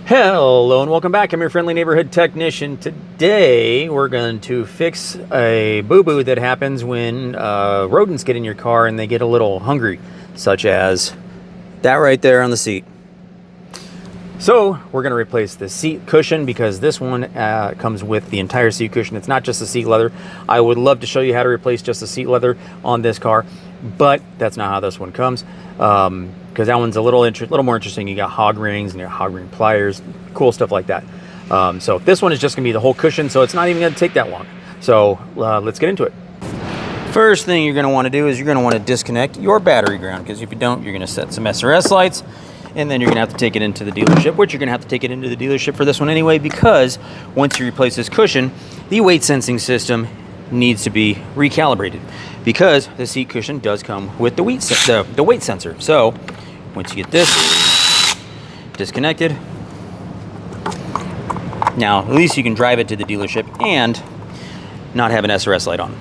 Hello and welcome back. I'm your friendly neighborhood technician. Today we're going to fix a boo-boo that happens when rodents get in your car and they get a little hungry, such as that right there on the seat. So we're going to replace the seat cushion because this one comes with the entire seat cushion. It's not just the seat leather. I would love to show you how to replace just the seat leather on this car, but that's not how this one comes. Because that one's a little more interesting. You got hog rings and you got hog ring pliers, cool stuff like that. So this one is just gonna be the whole cushion, so it's not even gonna take that long. So let's get into it. First thing you're gonna wanna do is you're gonna wanna disconnect your battery ground, because if you don't, you're gonna set some SRS lights, and then you're gonna have to take it into the dealership, which you're gonna have to take it into the dealership for this one anyway, because once you replace this cushion, the weight sensing system needs to be recalibrated, because the seat cushion does come with the weight sensor. So once you get this disconnected, now at least you can drive it to the dealership and not have an SRS light on.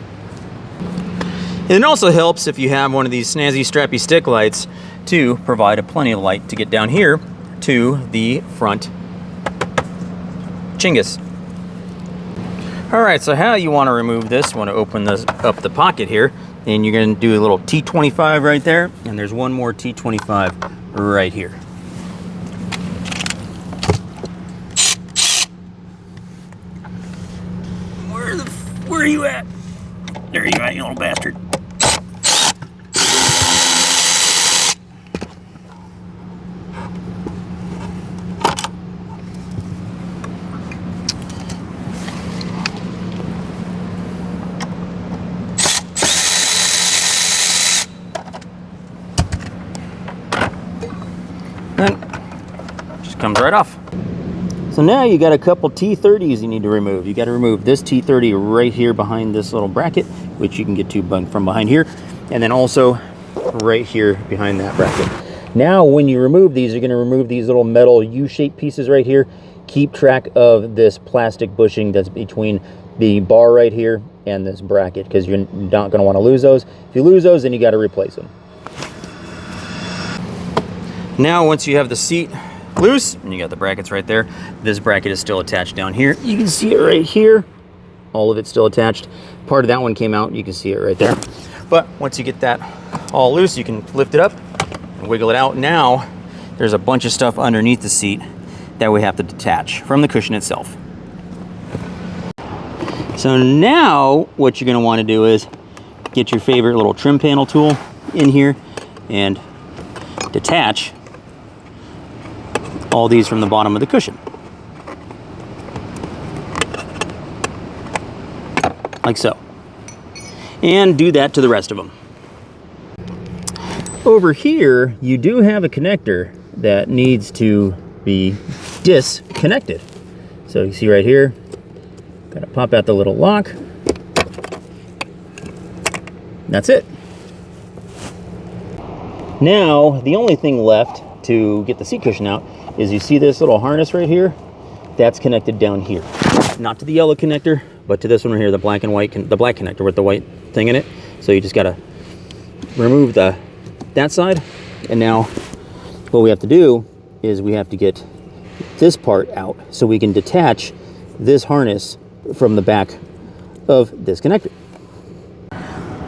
And it also helps if you have one of these snazzy strappy stick lights to provide plenty of light to get down here to the front chingus. Alright, so how you want to remove this, you want to open this up the pocket here, and you're going to do a little T25 right there, and there's one more T25 right here. Where are you at? There you are, you little bastard. Just comes right off. So now you got a couple T30s you need to remove. You got to remove this T30 right here behind this little bracket, which you can get to from behind here, and then also right here behind that bracket. Now when you remove these, you're going to remove these little metal U-shaped pieces right here. Keep track of this plastic bushing that's between the bar right here and this bracket, because you're not going to want to lose those. If you lose those, then you got to replace them. Now once you have the seat loose and you got the brackets right there, this bracket is still attached down here. You can see it right here. All of it's still attached. Part of that one came out. You can see it right there. But once you get that all loose, you can lift it up and wiggle it out. Now there's a bunch of stuff underneath the seat that we have to detach from the cushion itself. So now what you're going to want to do is get your favorite little trim panel tool in here and detach all these from the bottom of the cushion. Like so. And do that to the rest of them. Over here, you do have a connector that needs to be disconnected. So you see right here, gotta pop out the little lock. That's it. Now, the only thing left to get the seat cushion out is you see this little harness right here? That's connected down here. Not to the yellow connector, but to this one right here, the black and white, the black connector with the white thing in it. So you just gotta remove that side. And now what we have to do is we have to get this part out so we can detach this harness from the back of this connector.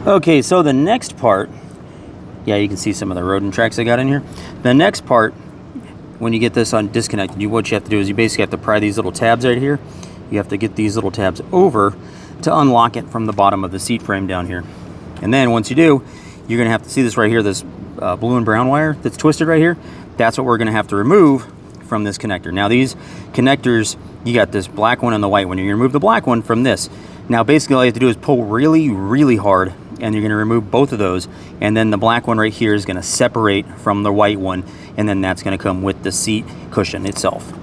Okay, so the next part, yeah, you can see some of the rodent tracks I got in here. The next part, when you get this disconnected, what you have to do is you basically have to pry these little tabs right here. You have to get these little tabs over to unlock it from the bottom of the seat frame down here. And then once you do, you're gonna have to see this right here, this blue and brown wire that's twisted right here. That's what we're gonna have to remove from this connector. Now these connectors, you got this black one and the white one. You're gonna remove the black one from this. Now basically all you have to do is pull really, really hard, and you're gonna remove both of those, and then the black one right here is gonna separate from the white one, and then that's gonna come with the seat cushion itself.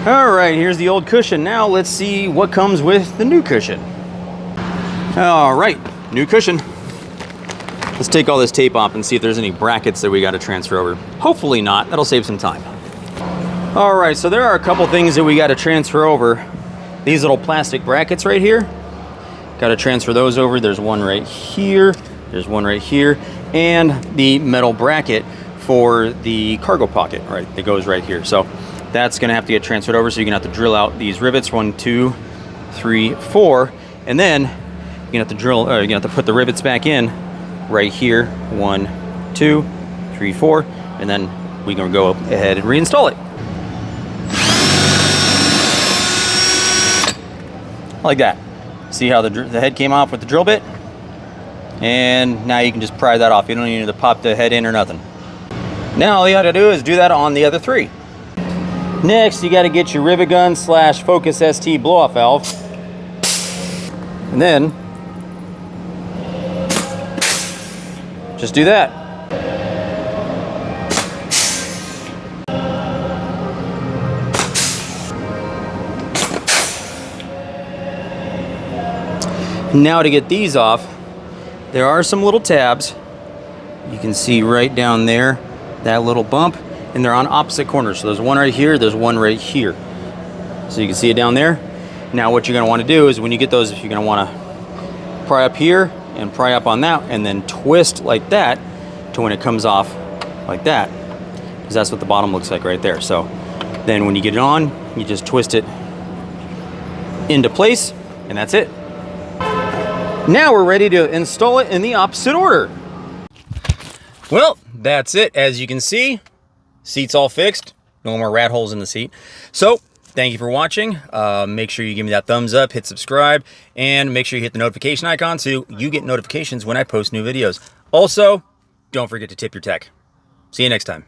All right, here's the old cushion. Now let's see what comes with the new cushion. All right, new cushion. Let's take all this tape off and see if there's any brackets that we gotta transfer over. Hopefully not, that'll save some time. All right, so there are a couple things that we gotta transfer over. These little plastic brackets right here, gotta transfer those over. There's one right here, there's one right here, and the metal bracket for the cargo pocket, right, that goes right here. So that's gonna have to get transferred over, so you're gonna have to drill out these rivets, 1, 2, 3, 4, and then you're gonna have to drill, or you're gonna have to put the rivets back in right here, 1, 2, 3, 4, and then we're gonna go ahead and reinstall it. Like that. See how the head came off with the drill bit? And now you can just pry that off. You don't need to pop the head in or nothing. Now all you gotta do is do that on the other 3. Next, you gotta get your rivet gun / Focus ST blow-off valve. And then, just do that. Now to get these off, there are some little tabs. You can see right down there, that little bump, and they're on opposite corners. So there's one right here, there's one right here. So you can see it down there. Now what you're gonna wanna do is when you get those, you're gonna wanna pry up here and pry up on that, and then twist like that to when it comes off like that. Because that's what the bottom looks like right there. So then when you get it on, you just twist it into place, and that's it. Now we're ready to install it in the opposite order. Well, that's it. As you can see, seat's all fixed. No more rat holes in the seat. So, thank you for watching. Make sure you give me that thumbs up, hit subscribe, and make sure you hit the notification icon so you get notifications when I post new videos. Also, don't forget to tip your tech. See you next time.